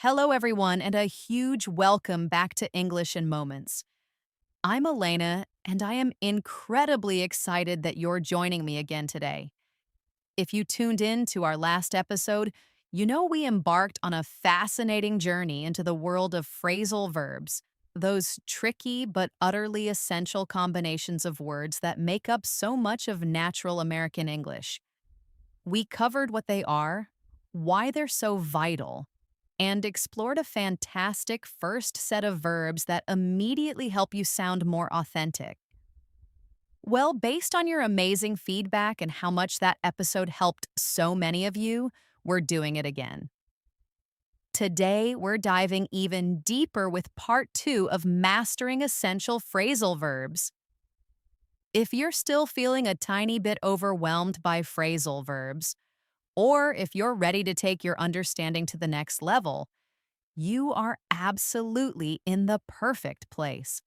Hello, everyone, and a huge welcome back to English in Moments. I'm Elena, and I am incredibly excited that you're joining me again today. If you tuned in to our last episode, you know we embarked on a fascinating journey into the world of phrasal verbs, those tricky but utterly essential combinations of words that make up so much of natural American English. We covered what they are, why they're so vital, and explored a fantastic first set of verbs that immediately help you sound more authentic. Well, based on your amazing feedback and how much that episode helped so many of you, we're doing it again. Today, we're diving even deeper with part two of mastering essential phrasal verbs. If you're still feeling a tiny bit overwhelmed by phrasal verbs, or if you're ready to take your understanding to the next level, you are absolutely in the perfect place.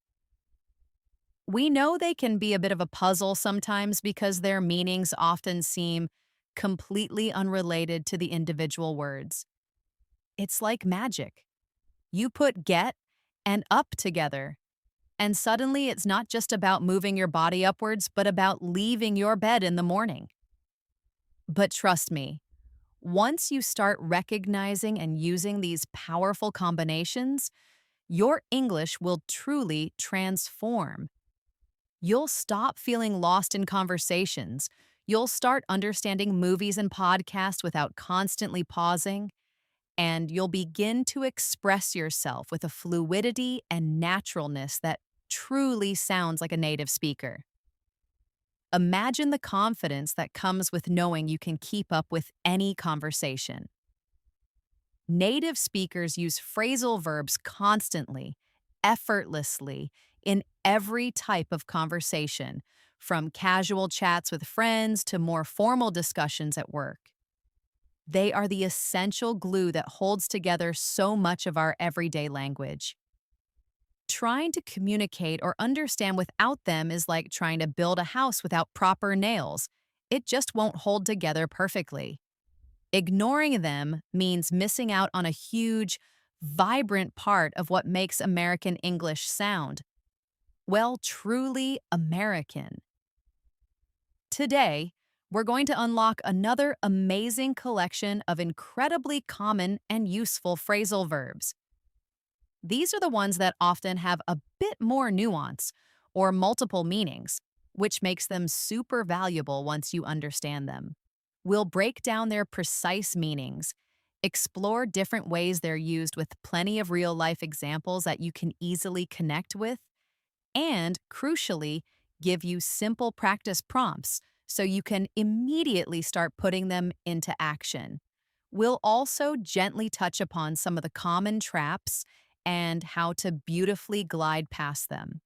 We know they can be a bit of a puzzle sometimes because their meanings often seem completely unrelated to the individual words. It's like magic. You put get and up together, and suddenly it's not just about moving your body upwards, but about leaving your bed in the morning. But trust me, once you start recognizing and using these powerful combinations, your English will truly transform. You'll stop feeling lost in conversations. You'll start understanding movies and podcasts without constantly pausing, and you'll begin to express yourself with a fluidity and naturalness that truly sounds like a native speaker. Imagine the confidence that comes with knowing you can keep up with any conversation. Native speakers use phrasal verbs constantly, effortlessly, in every type of conversation, from casual chats with friends to more formal discussions at work. They are the essential glue that holds together so much of our everyday language. Trying to communicate or understand without them is like trying to build a house without proper nails. It just won't hold together perfectly. Ignoring them means missing out on a huge, vibrant part of what makes American English sound, well, truly American. Today, we're going to unlock another amazing collection of incredibly common and useful phrasal verbs. These are the ones that often have a bit more nuance or multiple meanings, which makes them super valuable once you understand them. We'll break down their precise meanings, explore different ways they're used with plenty of real life examples that you can easily connect with, and, crucially, give you simple practice prompts so you can immediately start putting them into action. We'll also gently touch upon some of the common traps and how to beautifully glide past them.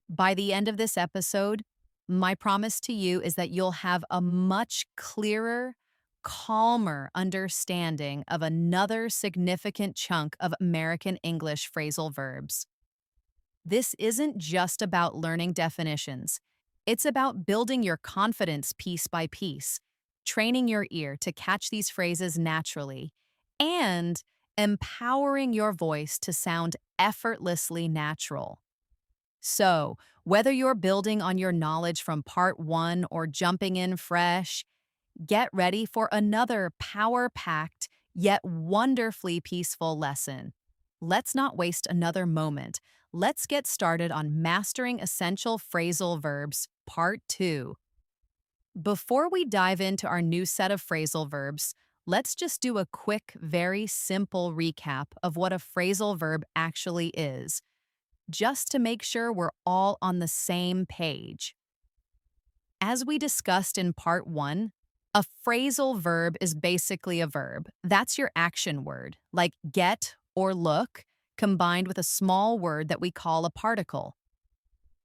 By the end of this episode, my promise to you is that you'll have a much clearer, calmer understanding of another significant chunk of American English phrasal verbs. This isn't just about learning definitions. It's about building your confidence piece by piece, training your ear to catch these phrases naturally, and empowering your voice to sound effortlessly natural. So, whether you're building on your knowledge from part one or jumping in fresh, get ready for another power packed yet wonderfully peaceful lesson. Let's not waste another moment. Let's get started on mastering essential phrasal verbs, part two. Before we dive into our new set of phrasal verbs, let's just do a quick, very simple recap of what a phrasal verb actually is, just to make sure we're all on the same page. As we discussed in part one, a phrasal verb is basically a verb. That's your action word, like get or look, combined with a small word that we call a particle.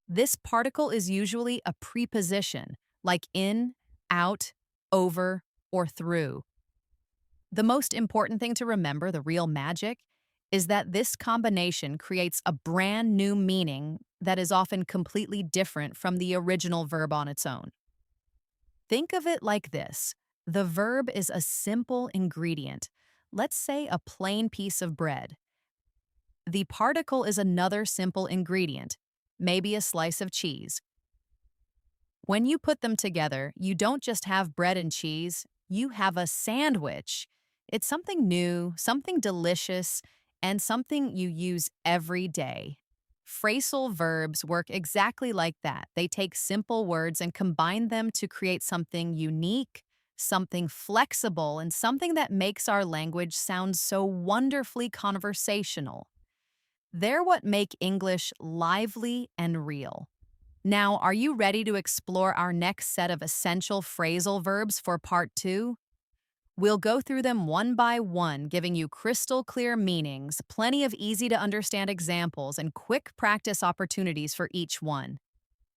This particle is usually a preposition, like in, out, over, or through. The most important thing to remember, the real magic, is that this combination creates a brand new meaning that is often completely different from the original verb on its own. Think of it like this: the verb is a simple ingredient, Let's say a plain piece of bread. The particle is another simple ingredient, maybe a slice of cheese. When you put them together, you don't just have bread and cheese, you have a sandwich. It's something new, something delicious, and something you use every day. Phrasal verbs work exactly like that. They take simple words and combine them to create something unique, something flexible, and something that makes our language sound so wonderfully conversational. They're what make English lively and real. Now, are you ready to explore our next set of essential phrasal verbs for part two? We'll go through them one by one, giving you crystal clear meanings, plenty of easy to understand examples, and quick practice opportunities for each one.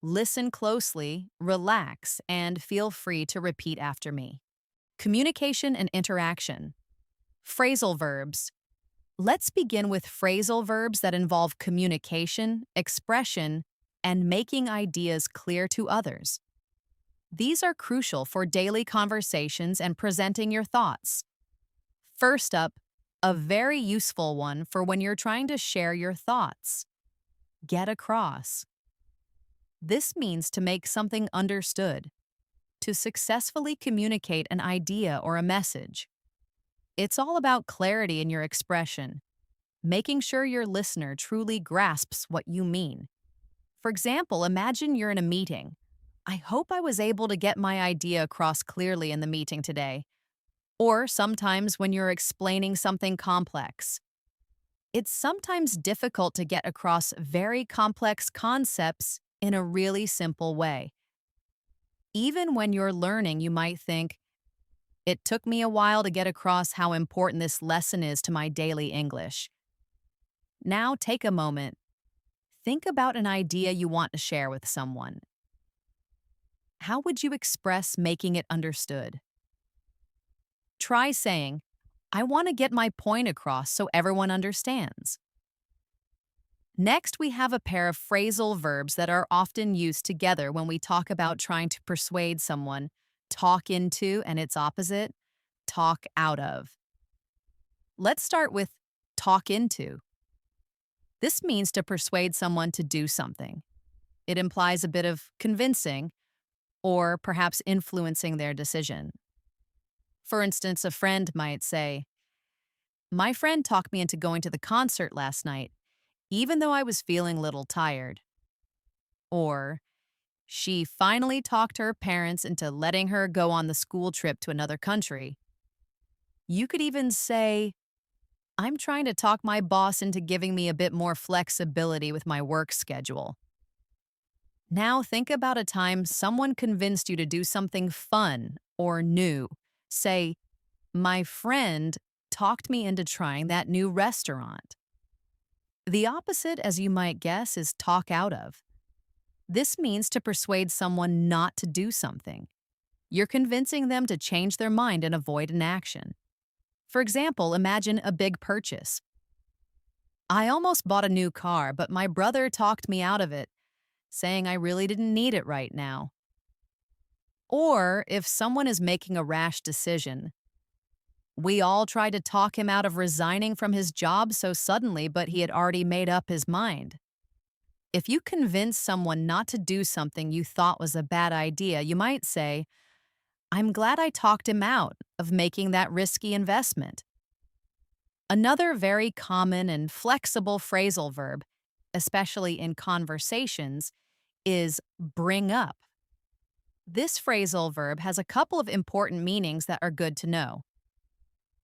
Listen closely, relax, and feel free to repeat after me. Communication and interaction. Phrasal verbs. Let's begin with phrasal verbs that involve communication, expression, and making ideas clear to others. These are crucial for daily conversations and presenting your thoughts. First up, a very useful one for when you're trying to share your thoughts. Get across. This means to make something understood, to successfully communicate an idea or a message. It's all about clarity in your expression, making sure your listener truly grasps what you mean. For example, imagine you're in a meeting. I hope I was able to get my idea across clearly in the meeting today. Or sometimes when you're explaining something complex. It's sometimes difficult to get across very complex concepts in a really simple way. Even when you're learning, you might think, it took me a while to get across how important this lesson is to my daily English. Now take a moment. Think about an idea you want to share with someone. How would you express making it understood? Try saying, I want to get my point across so everyone understands. Next, we have a pair of phrasal verbs that are often used together when we talk about trying to persuade someone. Talk into and its opposite, talk out of. Let's start with talk into. This means to persuade someone to do something. It implies a bit of convincing or perhaps influencing their decision. For instance, a friend might say, my friend talked me into going to the concert last night, even though I was feeling a little tired. Or, she finally talked her parents into letting her go on the school trip to another country. You could even say, I'm trying to talk my boss into giving me a bit more flexibility with my work schedule. Now think about a time someone convinced you to do something fun or new. Say, my friend talked me into trying that new restaurant. The opposite, as you might guess, is talk out of. This means to persuade someone not to do something. You're convincing them to change their mind and avoid an action. For example, imagine a big purchase. I almost bought a new car, but my brother talked me out of it, saying I really didn't need it right now. Or if someone is making a rash decision, we all tried to talk him out of resigning from his job so suddenly, but he had already made up his mind. If you convince someone not to do something you thought was a bad idea, you might say, I'm glad I talked him out of making that risky investment. Another very common and flexible phrasal verb, especially in conversations, is bring up. This phrasal verb has a couple of important meanings that are good to know.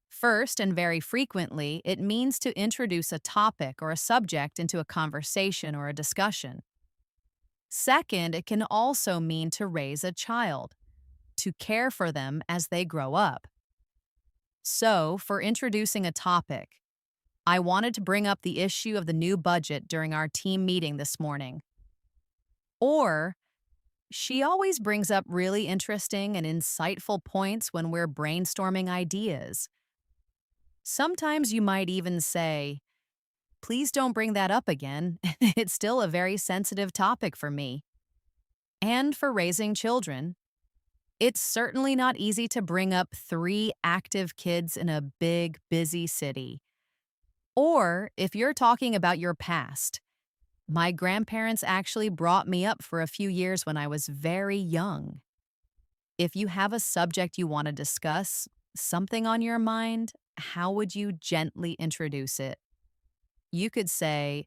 First, and very frequently, it means to introduce a topic or a subject into a conversation or a discussion. Second, it can also mean to raise a child, to care for them as they grow up. So, for introducing a topic, I wanted to bring up the issue of the new budget during our team meeting this morning. Or, she always brings up really interesting and insightful points when we're brainstorming ideas. Sometimes you might even say, please don't bring that up again. It's still a very sensitive topic for me. And for raising children, It's certainly not easy to bring up three active kids in a big, busy city. Or if you're talking about your past, my grandparents actually brought me up for a few years when I was very young. If you have a subject you want to discuss, something on your mind, how would you gently introduce it? You could say,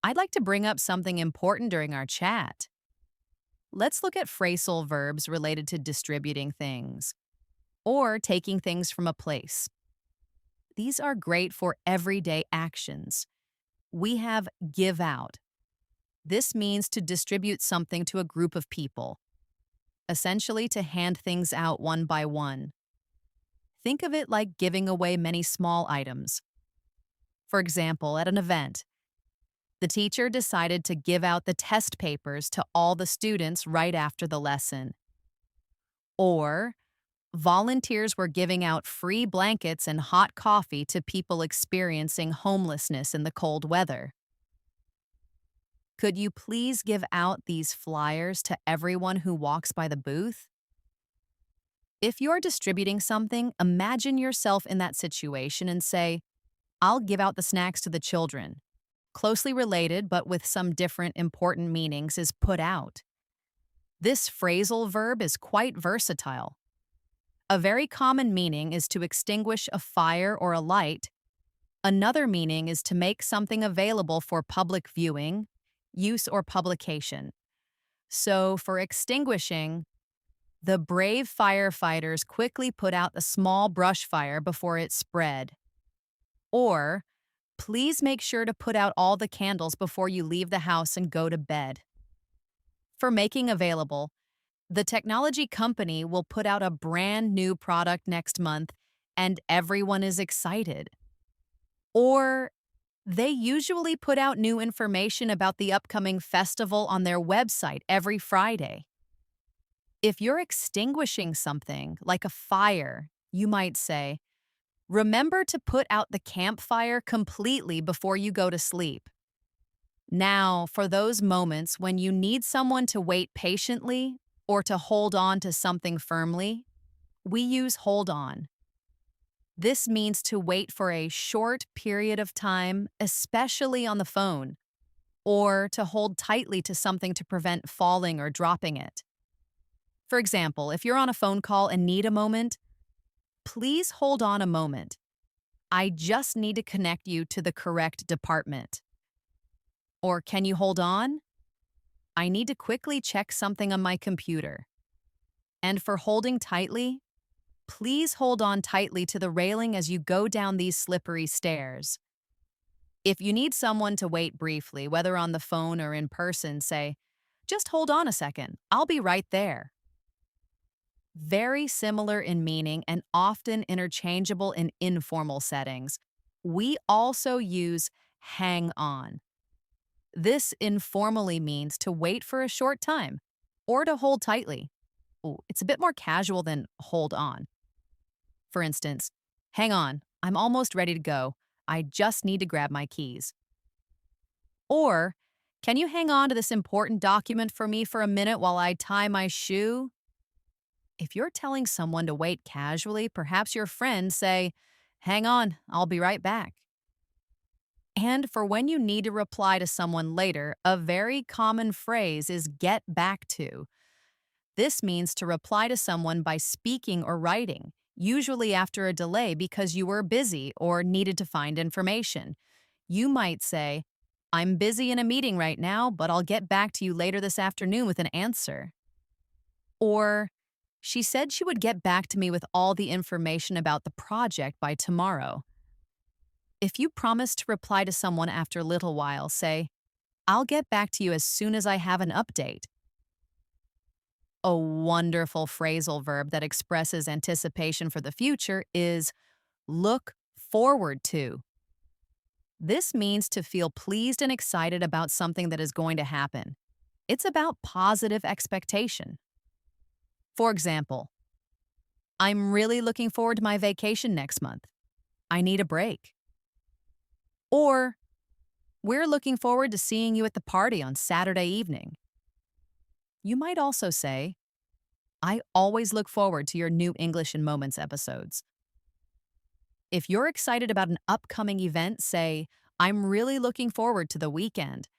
I'd like to bring up something important during our chat. Let's look at phrasal verbs related to distributing things or taking things from a place. These are great for everyday actions. We have give out. This means to distribute something to a group of people, essentially to hand things out one by one. Think of it like giving away many small items. For example, at an event, the teacher decided to give out the test papers to all the students right after the lesson. Or, volunteers were giving out free blankets and hot coffee to people experiencing homelessness in the cold weather. Could you please give out these flyers to everyone who walks by the booth? If you're distributing something, imagine yourself in that situation and say, I'll give out the snacks to the children. Closely related, but with some different important meanings, is put out. This phrasal verb is quite versatile. A very common meaning is to extinguish a fire or a light. Another meaning is to make something available for public viewing, use, or publication. So, for extinguishing, the brave firefighters quickly put out the small brush fire before it spread. Or, please make sure to put out all the candles before you leave the house and go to bed. For making available, the technology company will put out a brand new product next month and everyone is excited. Or, they usually put out new information about the upcoming festival on their website every Friday. If you're extinguishing something, like a fire, you might say, remember to put out the campfire completely before you go to sleep. Now, for those moments when you need someone to wait patiently or to hold on to something firmly, we use hold on. This means to wait for a short period of time, especially on the phone, or to hold tightly to something to prevent falling or dropping it. For example, if you're on a phone call and need a moment, please hold on a moment. I just need to connect you to the correct department. Or can you hold on? I need to quickly check something on my computer. And for holding tightly, please hold on tightly to the railing as you go down these slippery stairs. If you need someone to wait briefly, whether on the phone or in person, say, just hold on a second, I'll be right there. Very similar in meaning and often interchangeable in informal settings, we also use hang on. This informally means to wait for a short time or to hold tightly. Ooh, it's a bit more casual than hold on. For instance, hang on, I'm almost ready to go. I just need to grab my keys. Or, can you hang on to this important document for me for a minute while I tie my shoe? If you're telling someone to wait casually, perhaps your friend say, hang on, I'll be right back. And for when you need to reply to someone later, a very common phrase is get back to. This means to reply to someone by speaking or writing, usually after a delay because you were busy or needed to find information. You might say, I'm busy in a meeting right now, but I'll get back to you later this afternoon with an answer. Or, she said she would get back to me with all the information about the project by tomorrow. If you promise to reply to someone after a little while, say, I'll get back to you as soon as I have an update. A wonderful phrasal verb that expresses anticipation for the future is look forward to. This means to feel pleased and excited about something that is going to happen. It's about positive expectation. For example, I'm really looking forward to my vacation next month. I need a break. Or, we're looking forward to seeing you at the party on Saturday evening. You might also say, I always look forward to your new English in Moments episodes. If you're excited about an upcoming event, say, I'm really looking forward to the weekend.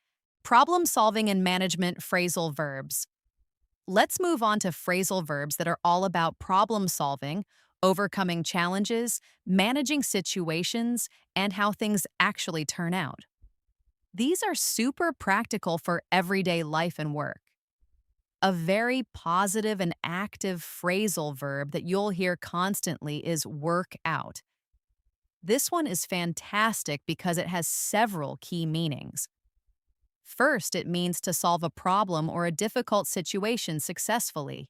Problem solving and management phrasal verbs. Let's move on to phrasal verbs that are all about problem solving, overcoming challenges, managing situations, and how things actually turn out. These are super practical for everyday life and work. A very positive and active phrasal verb that you'll hear constantly is work out. This one is fantastic because it has several key meanings. First, it means to solve a problem or a difficult situation successfully.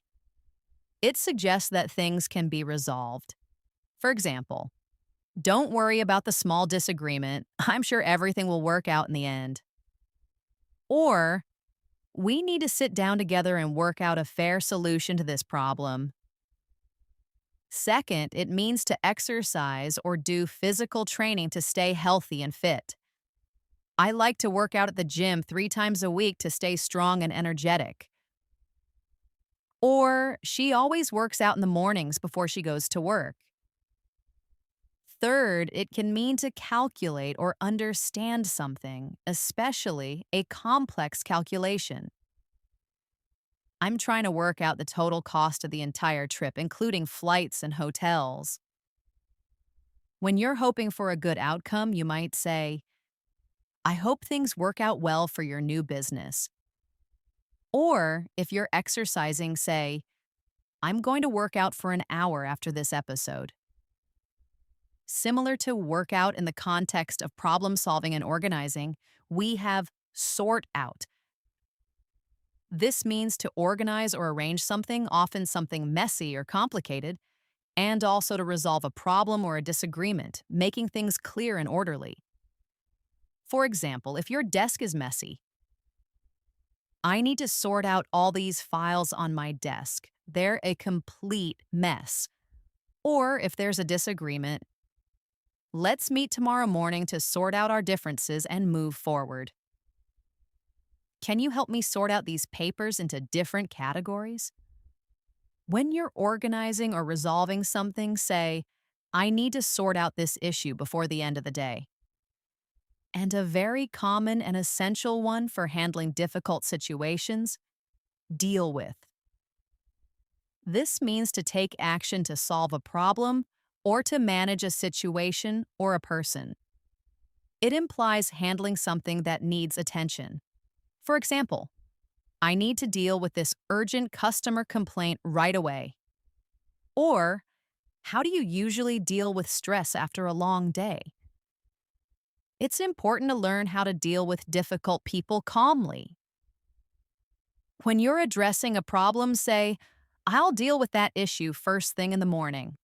It suggests that things can be resolved. For example, don't worry about the small disagreement. I'm sure everything will work out in the end. Or, we need to sit down together and work out a fair solution to this problem. Second, it means to exercise or do physical training to stay healthy and fit. I like to work out at the gym 3 times a week to stay strong and energetic. Or, she always works out in the mornings before she goes to work. Third, it can mean to calculate or understand something, especially a complex calculation. I'm trying to work out the total cost of the entire trip, including flights and hotels. When you're hoping for a good outcome, you might say, I hope things work out well for your new business. Or, if you're exercising, say, I'm going to work out for an hour after this episode. Similar to workout in the context of problem solving and organizing, we have sort out. This means to organize or arrange something, often something messy or complicated, and also to resolve a problem or a disagreement, making things clear and orderly. For example, if your desk is messy, I need to sort out all these files on my desk. They're a complete mess. Or if there's a disagreement, let's meet tomorrow morning to sort out our differences and move forward. Can you help me sort out these papers into different categories? When you're organizing or resolving something, say, I need to sort out this issue before the end of the day. And a very common and essential one for handling difficult situations, deal with. This means to take action to solve a problem or to manage a situation or a person. It implies handling something that needs attention. For example, I need to deal with this urgent customer complaint right away. Or, how do you usually deal with stress after a long day? It's important to learn how to deal with difficult people calmly. When you're addressing a problem, say, I'll deal with that issue first thing in the morning.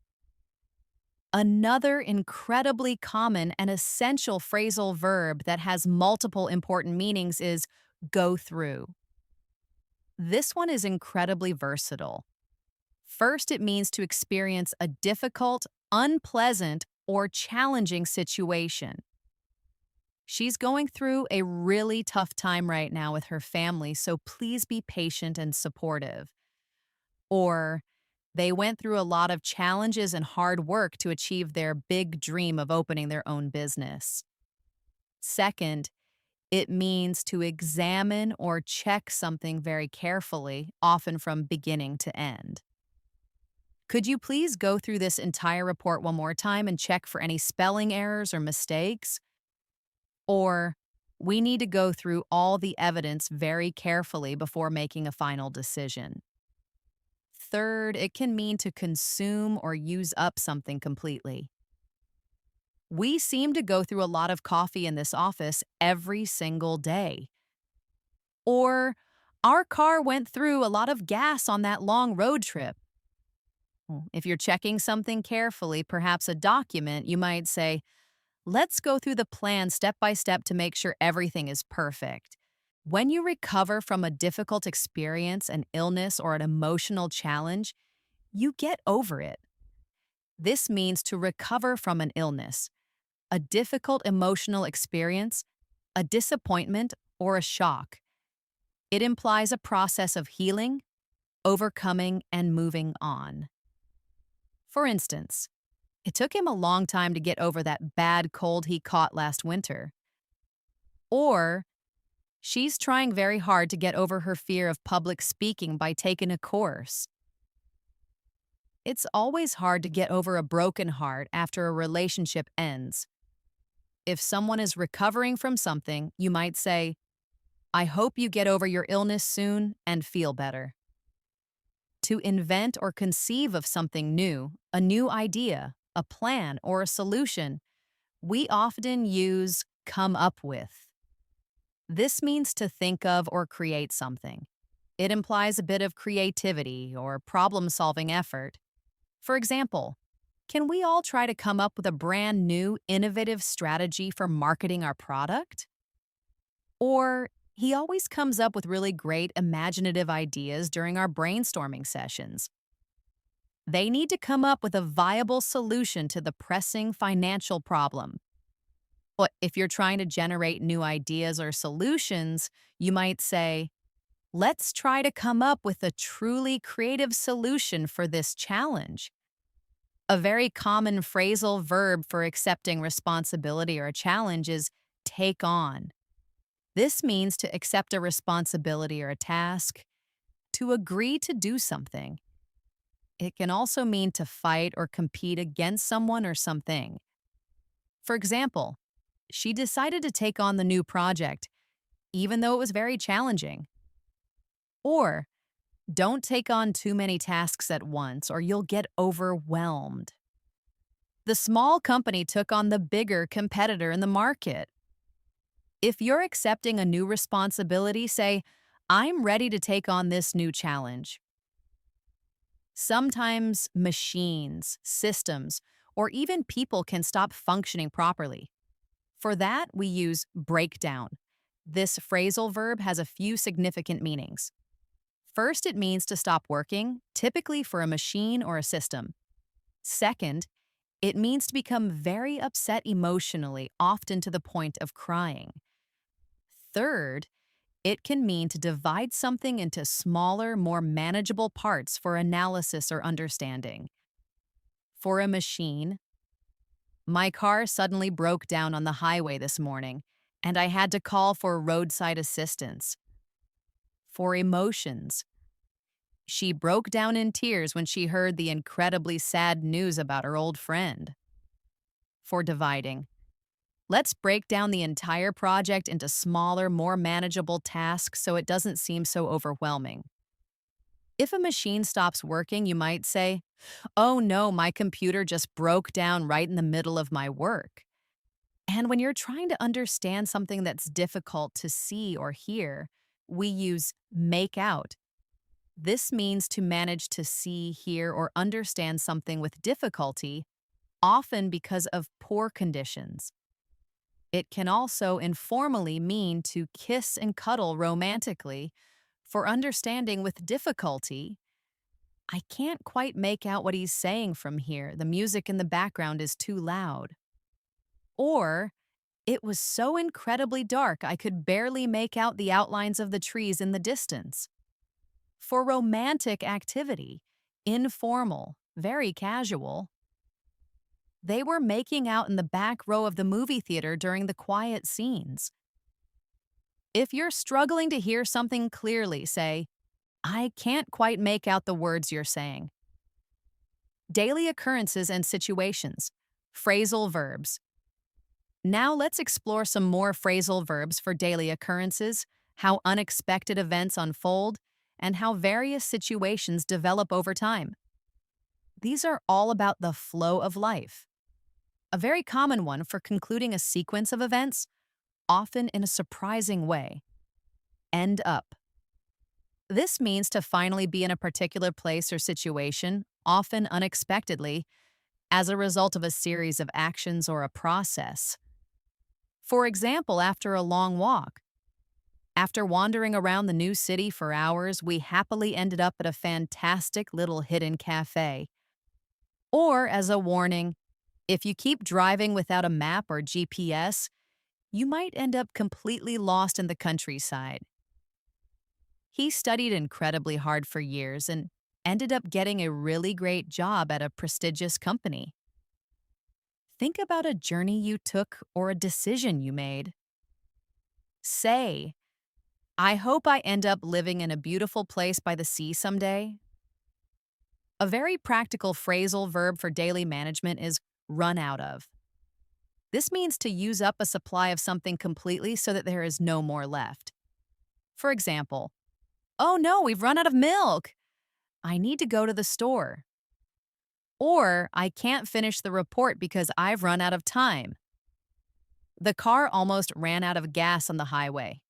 Another incredibly common and essential phrasal verb that has multiple important meanings is go through. This one is incredibly versatile. First, it means to experience a difficult, unpleasant, or challenging situation. She's going through a really tough time right now with her family, so please be patient and supportive. Or, they went through a lot of challenges and hard work to achieve their big dream of opening their own business. Second, it means to examine or check something very carefully, often from beginning to end. Could you please go through this entire report one more time and check for any spelling errors or mistakes? Or, we need to go through all the evidence very carefully before making a final decision. Third, it can mean to consume or use up something completely. We seem to go through a lot of coffee in this office every single day. Or, our car went through a lot of gas on that long road trip. If you're checking something carefully, perhaps a document, you might say, let's go through the plan step by step to make sure everything is perfect. When you recover from a difficult experience, an illness, or an emotional challenge, you get over it. This means to recover from an illness, a difficult emotional experience, a disappointment, or a shock. It implies a process of healing, overcoming, and moving on. For instance, it took him a long time to get over that bad cold he caught last winter. Or, she's trying very hard to get over her fear of public speaking by taking a course. It's always hard to get over a broken heart after a relationship ends. If someone is recovering from something, you might say, I hope you get over your illness soon and feel better. To invent or conceive of something new, a new idea, a plan, or a solution, we often use come up with. This means to think of or create something. It implies a bit of creativity or problem-solving effort. For example, can we all try to come up with a brand new, innovative strategy for marketing our product? Or, he always comes up with really great imaginative ideas during our brainstorming sessions. They need to come up with a viable solution to the pressing financial problem. But if you're trying to generate new ideas or solutions, you might say, let's try to come up with a truly creative solution for this challenge. A very common phrasal verb for accepting responsibility or a challenge is take on. This means to accept a responsibility or a task, to agree to do something. It can also mean to fight or compete against someone or something. For example, she decided to take on the new project, even though it was very challenging. Or, don't take on too many tasks at once or you'll get overwhelmed. The small company took on the bigger competitor in the market. If you're accepting a new responsibility, say, I'm ready to take on this new challenge. Sometimes machines, systems, or even people can stop functioning properly. For that, we use break down. This phrasal verb has a few significant meanings. First, it means to stop working, typically for a machine or a system. Second, it means to become very upset emotionally, often to the point of crying. Third, it can mean to divide something into smaller, more manageable parts for analysis or understanding. For a machine, my car suddenly broke down on the highway this morning, and I had to call for roadside assistance. For emotions, she broke down in tears when she heard the incredibly sad news about her old friend. For dividing, let's break down the entire project into smaller, more manageable tasks so it doesn't seem so overwhelming. If a machine stops working, you might say, oh no, my computer just broke down right in the middle of my work. And when you're trying to understand something that's difficult to see or hear, we use make out. This means to manage to see, hear, or understand something with difficulty, often because of poor conditions. It can also informally mean to kiss and cuddle romantically. For understanding with difficulty, I can't quite make out what he's saying from here. The music in the background is too loud. Or, it was so incredibly dark I could barely make out the outlines of the trees in the distance. For romantic activity, informal, very casual, they were making out in the back row of the movie theater during the quiet scenes. If you're struggling to hear something clearly, say, I can't quite make out the words you're saying. Daily occurrences and situations. Phrasal verbs. Now let's explore some more phrasal verbs for daily occurrences, how unexpected events unfold, and how various situations develop over time. These are all about the flow of life. A very common one for concluding a sequence of events, often in a surprising way. End up. This means to finally be in a particular place or situation, often unexpectedly, as a result of a series of actions or a process. For example, after a long walk. After wandering around the new city for hours, we happily ended up at a fantastic little hidden cafe. Or, as a warning, if you keep driving without a map or GPS, you might end up completely lost in the countryside. He studied incredibly hard for years and ended up getting a really great job at a prestigious company. Think about a journey you took or a decision you made. Say, I hope I end up living in a beautiful place by the sea someday. A very practical phrasal verb for daily management is run out of. This means to use up a supply of something completely so that there is no more left. For example, oh no, we've run out of milk. I need to go to the store. Or I can't finish the report because I've run out of time. The car almost ran out of gas on the highway.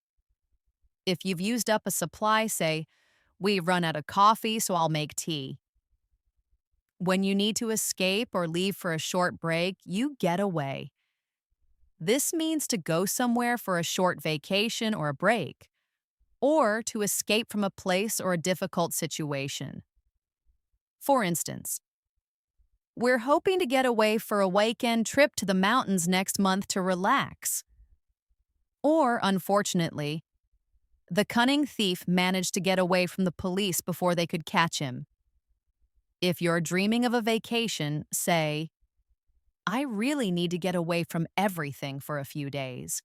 If you've used up a supply, say, we've run out of coffee, so I'll make tea. When you need to escape or leave for a short break, you get away. This means to go somewhere for a short vacation or a break, or to escape from a place or a difficult situation. For instance, we're hoping to get away for a weekend trip to the mountains next month to relax. Or, unfortunately, the cunning thief managed to get away from the police before they could catch him. If you're dreaming of a vacation, say, I really need to get away from everything for a few days.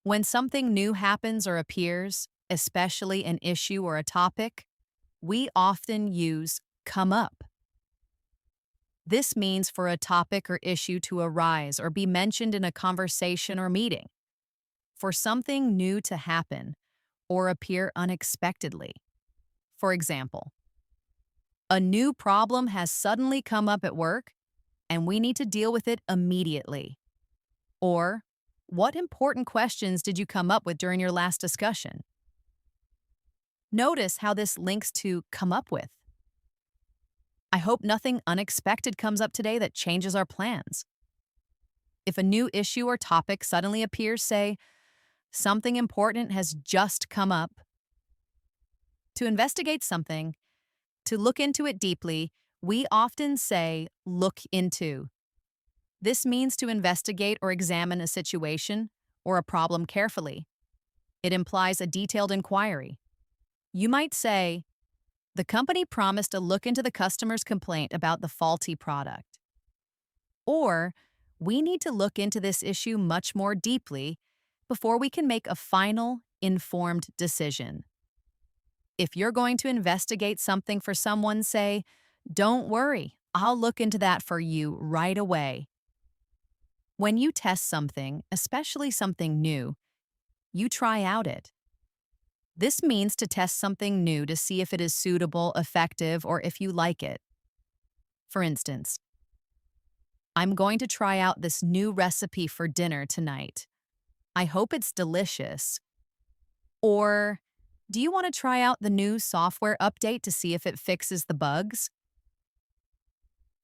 When something new happens or appears, especially an issue or a topic, we often use come up. This means for a topic or issue to arise or be mentioned in a conversation or meeting, for something new to happen or appear unexpectedly. For example, a new problem has suddenly come up at work, and we need to deal with it immediately. Or, what important questions did you come up with during your last discussion? Notice how this links to come up with. I hope nothing unexpected comes up today that changes our plans. If a new issue or topic suddenly appears, say, something important has just come up. To investigate something, to look into it deeply, we often say, look into. This means to investigate or examine a situation or a problem carefully. It implies a detailed inquiry. You might say, the company promised to look into the customer's complaint about the faulty product. Or, we need to look into this issue much more deeply before we can make a final, informed decision. If you're going to investigate something for someone, say, don't worry, I'll look into that for you right away. When you test something, especially something new, you try out it. This means to test something new to see if it is suitable, effective, or if you like it. For instance, I'm going to try out this new recipe for dinner tonight. I hope it's delicious. Or, do you want to try out the new software update to see if it fixes the bugs?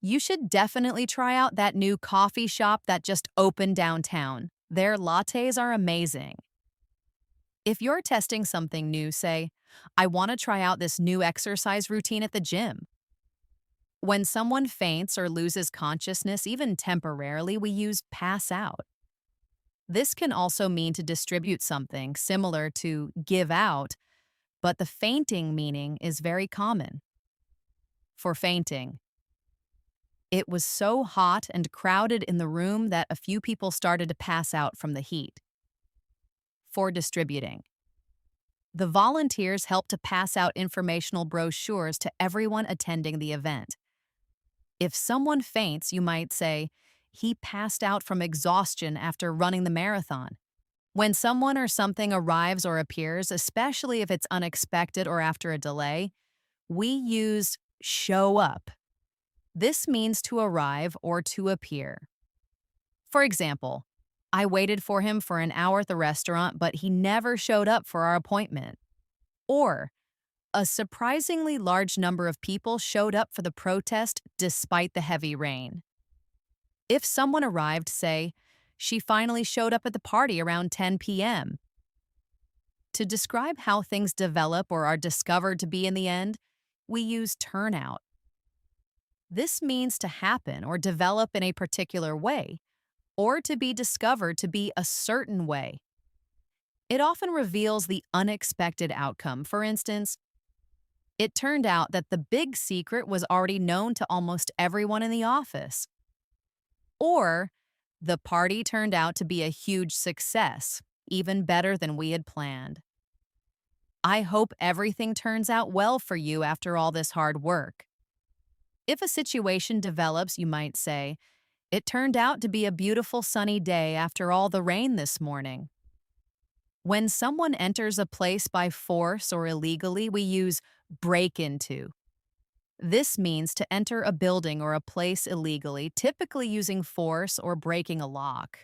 You should definitely try out that new coffee shop that just opened downtown. Their lattes are amazing. If you're testing something new, say, I want to try out this new exercise routine at the gym. When someone faints or loses consciousness, even temporarily, we use pass out. This can also mean to distribute something similar to give out, but the fainting meaning is very common. For fainting, it was so hot and crowded in the room that a few people started to pass out from the heat. For distributing, the volunteers helped to pass out informational brochures to everyone attending the event. If someone faints, you might say, he passed out from exhaustion after running the marathon. When someone or something arrives or appears, especially if it's unexpected or after a delay, we use show up. This means to arrive or to appear. For example, I waited for him for an hour at the restaurant, but he never showed up for our appointment. Or, a surprisingly large number of people showed up for the protest despite the heavy rain. If someone arrived, say, she finally showed up at the party around 10 p.m. To describe how things develop or are discovered to be in the end, we use turnout. This means to happen or develop in a particular way, or to be discovered to be a certain way. It often reveals the unexpected outcome. For instance, it turned out that the big secret was already known to almost everyone in the office. Or, the party turned out to be a huge success, even better than we had planned. I hope everything turns out well for you after all this hard work. If a situation develops, you might say, it turned out to be a beautiful sunny day after all the rain this morning. When someone enters a place by force or illegally, we use break into. This means to enter a building or a place illegally, typically using force or breaking a lock.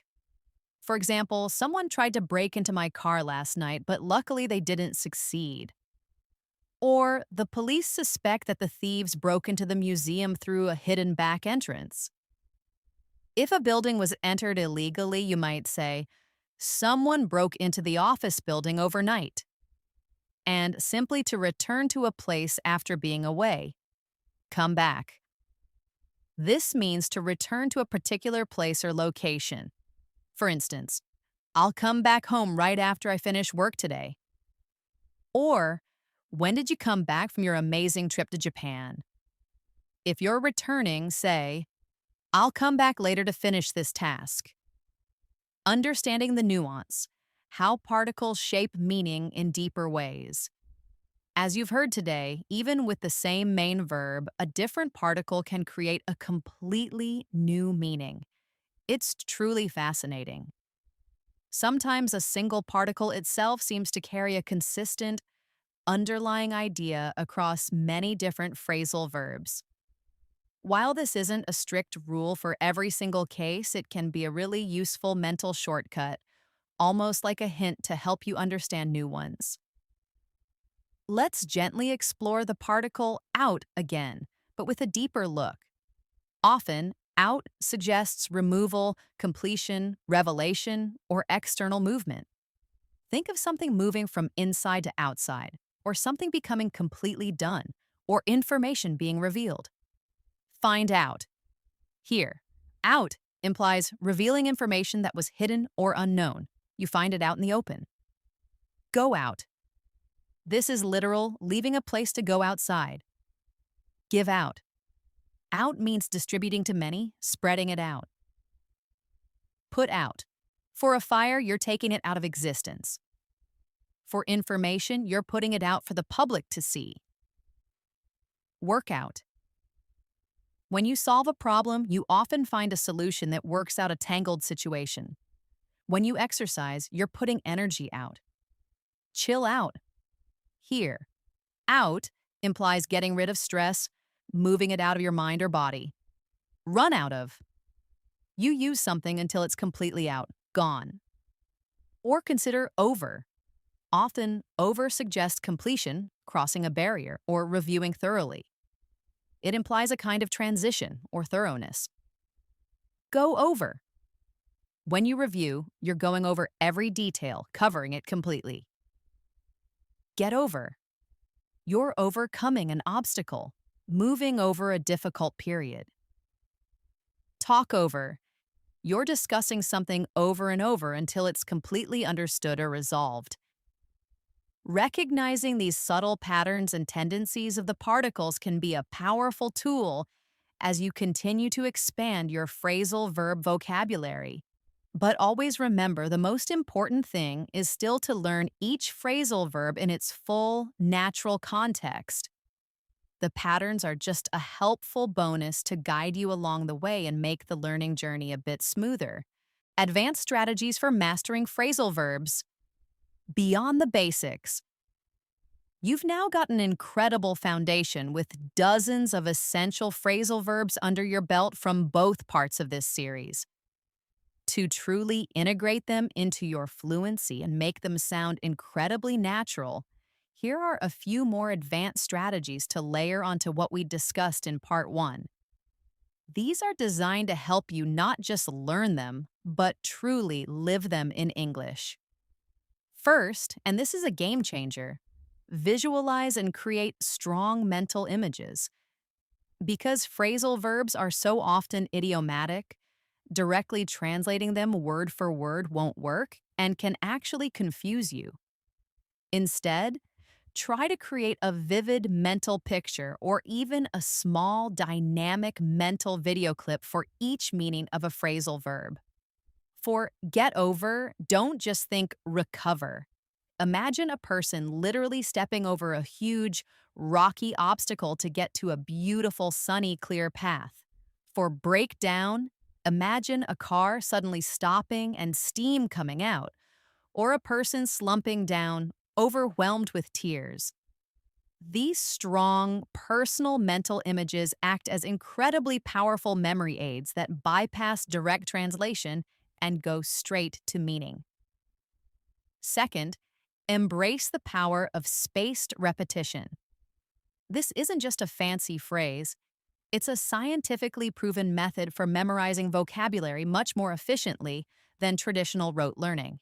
For example, someone tried to break into my car last night, but luckily they didn't succeed. Or the police suspect that the thieves broke into the museum through a hidden back entrance. If a building was entered illegally, you might say, someone broke into the office building overnight. And simply to return to a place after being away. Come back. This means to return to a particular place or location. For instance, I'll come back home right after I finish work today. Or, when did you come back from your amazing trip to Japan? If you're returning, say, I'll come back later to finish this task. Understanding the nuance, how particles shape meaning in deeper ways. As you've heard today, even with the same main verb, a different particle can create a completely new meaning. It's truly fascinating. Sometimes a single particle itself seems to carry a consistent, underlying idea across many different phrasal verbs. While this isn't a strict rule for every single case, it can be a really useful mental shortcut, almost like a hint to help you understand new ones. Let's gently explore the particle out again, but with a deeper look. Often, out suggests removal, completion, revelation, or external movement. Think of something moving from inside to outside, or something becoming completely done, or information being revealed. Find out. Here, out implies revealing information that was hidden or unknown. You find it out in the open. Go out. This is literal, leaving a place to go outside. Give out. Out means distributing to many, spreading it out. Put out. For a fire, you're taking it out of existence. For information, you're putting it out for the public to see. Work out. When you solve a problem, you often find a solution that works out a tangled situation. When you exercise, you're putting energy out. Chill out. Here, out implies getting rid of stress, moving it out of your mind or body. Run out of. You use something until it's completely out, gone. Or consider over. Often, over suggests completion, crossing a barrier, or reviewing thoroughly. It implies a kind of transition or thoroughness. Go over. When you review, you're going over every detail, covering it completely. Get over. You're overcoming an obstacle, moving over a difficult period. Talk over. You're discussing something over and over until it's completely understood or resolved. Recognizing these subtle patterns and tendencies of the particles can be a powerful tool as you continue to expand your phrasal verb vocabulary. But always remember, the most important thing is still to learn each phrasal verb in its full, natural context. The patterns are just a helpful bonus to guide you along the way and make the learning journey a bit smoother. Advanced strategies for mastering phrasal verbs. Beyond the basics. You've now got an incredible foundation with dozens of essential phrasal verbs under your belt from both parts of this series. To truly integrate them into your fluency and make them sound incredibly natural, here are a few more advanced strategies to layer onto what we discussed in Part 1. These are designed to help you not just learn them, but truly live them in English. First, and this is a game changer, visualize and create strong mental images. Because phrasal verbs are so often idiomatic, Directly translating them word for word won't work and can actually confuse you. Instead, try to create a vivid mental picture or even a small dynamic mental video clip for each meaning of a phrasal verb. For get over, don't just think recover. Imagine a person literally stepping over a huge, rocky obstacle to get to a beautiful, sunny, clear path. For break down, imagine a car suddenly stopping and steam coming out, or a person slumping down, overwhelmed with tears. These strong, personal mental images act as incredibly powerful memory aids that bypass direct translation and go straight to meaning. Second, embrace the power of spaced repetition. This isn't just a fancy phrase, it's a scientifically proven method for memorizing vocabulary much more efficiently than traditional rote learning.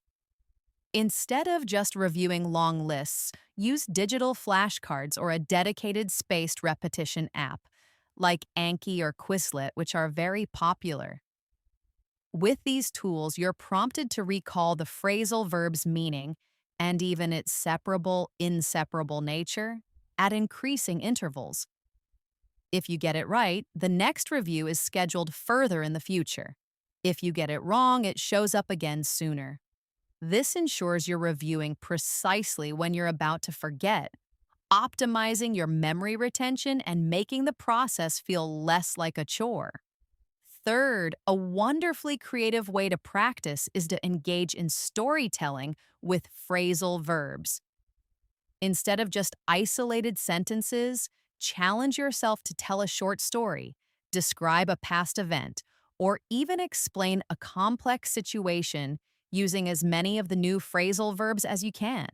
Instead of just reviewing long lists, use digital flashcards or a dedicated spaced repetition app, like Anki or Quizlet, which are very popular. With these tools, you're prompted to recall the phrasal verb's meaning and even its separable, inseparable nature at increasing intervals. If you get it right, the next review is scheduled further in the future. If you get it wrong, it shows up again sooner. This ensures you're reviewing precisely when you're about to forget, optimizing your memory retention and making the process feel less like a chore. Third, a wonderfully creative way to practice is to engage in storytelling with phrasal verbs. Instead of just isolated sentences, challenge yourself to tell a short story, describe a past event, or even explain a complex situation using as many of the new phrasal verbs as you can.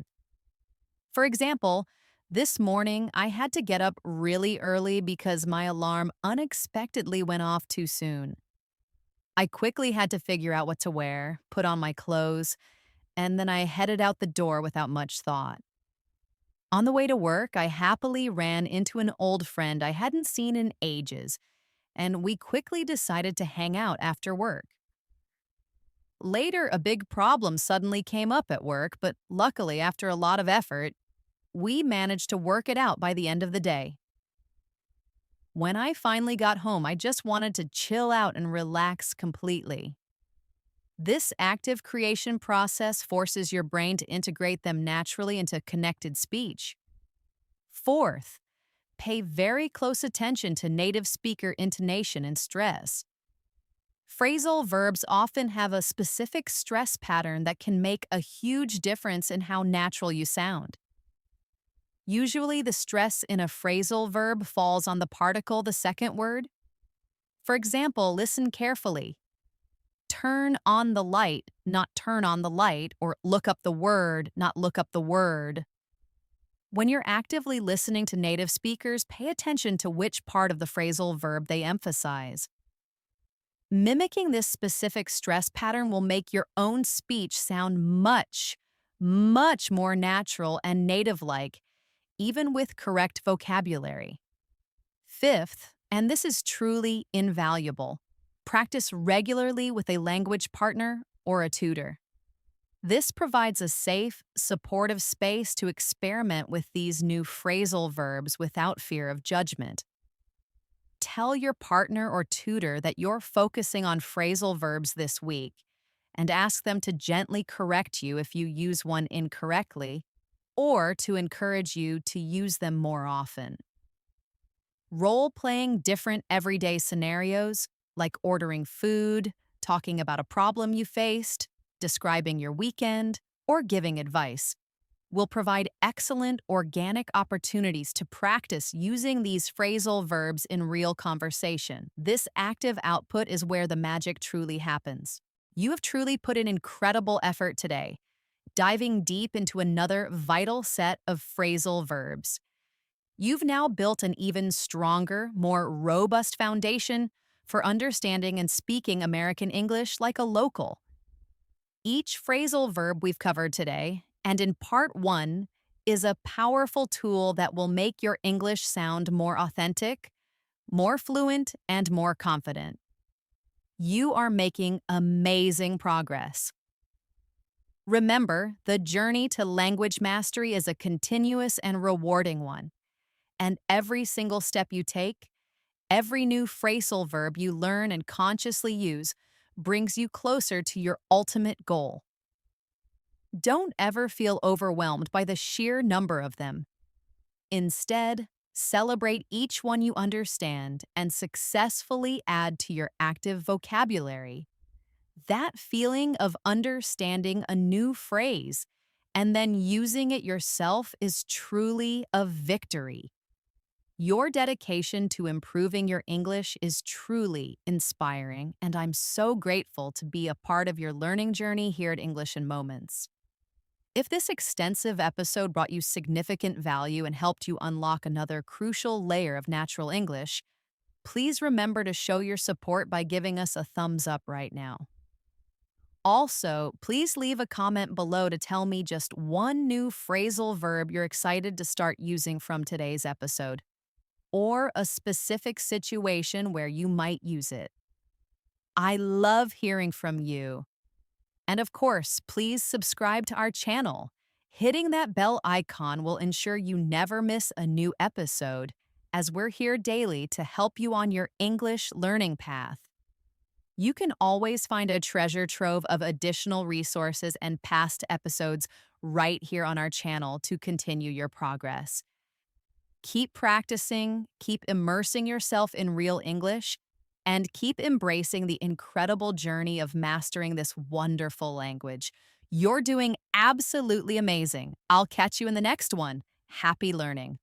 For example, this morning I had to get up really early because my alarm unexpectedly went off too soon. I quickly had to figure out what to wear, put on my clothes, and then I headed out the door without much thought. On the way to work, I happily ran into an old friend I hadn't seen in ages, and we quickly decided to hang out after work. Later, a big problem suddenly came up at work, but luckily, after a lot of effort, we managed to work it out by the end of the day. When I finally got home, I just wanted to chill out and relax completely. This active creation process forces your brain to integrate them naturally into connected speech. Fourth, pay very close attention to native speaker intonation and stress. Phrasal verbs often have a specific stress pattern that can make a huge difference in how natural you sound. Usually, the stress in a phrasal verb falls on the particle, the second word. For example, listen carefully. Turn on the light, not turn on the light, or look up the word, not look up the word. When you're actively listening to native speakers, pay attention to which part of the phrasal verb they emphasize. Mimicking this specific stress pattern will make your own speech sound much, much more natural and native-like, even with correct vocabulary. Fifth, and this is truly invaluable, practice regularly with a language partner or a tutor. This provides a safe, supportive space to experiment with these new phrasal verbs without fear of judgment. Tell your partner or tutor that you're focusing on phrasal verbs this week and ask them to gently correct you if you use one incorrectly or to encourage you to use them more often. Role-playing different everyday scenarios, like ordering food, talking about a problem you faced, describing your weekend, or giving advice, will provide excellent organic opportunities to practice using these phrasal verbs in real conversation. This active output is where the magic truly happens. You have truly put in incredible effort today, diving deep into another vital set of phrasal verbs. You've now built an even stronger, more robust foundation for understanding and speaking American English like a local. Each phrasal verb we've covered today, and in part one, is a powerful tool that will make your English sound more authentic, more fluent, and more confident. You are making amazing progress. Remember, the journey to language mastery is a continuous and rewarding one. And every single step you take, every new phrasal verb you learn and consciously use, brings you closer to your ultimate goal. Don't ever feel overwhelmed by the sheer number of them. Instead, celebrate each one you understand and successfully add to your active vocabulary. That feeling of understanding a new phrase and then using it yourself is truly a victory. Your dedication to improving your English is truly inspiring, and I'm so grateful to be a part of your learning journey here at English in Moments. If this extensive episode brought you significant value and helped you unlock another crucial layer of natural English, please remember to show your support by giving us a thumbs up right now. Also, please leave a comment below to tell me just one new phrasal verb you're excited to start using from today's episode, or a specific situation where you might use it. I love hearing from you. And of course, please subscribe to our channel. Hitting that bell icon will ensure you never miss a new episode, as we're here daily to help you on your English learning path. You can always find a treasure trove of additional resources and past episodes right here on our channel to continue your progress. Keep practicing, keep immersing yourself in real English, and keep embracing the incredible journey of mastering this wonderful language. You're doing absolutely amazing. I'll catch you in the next one. Happy learning.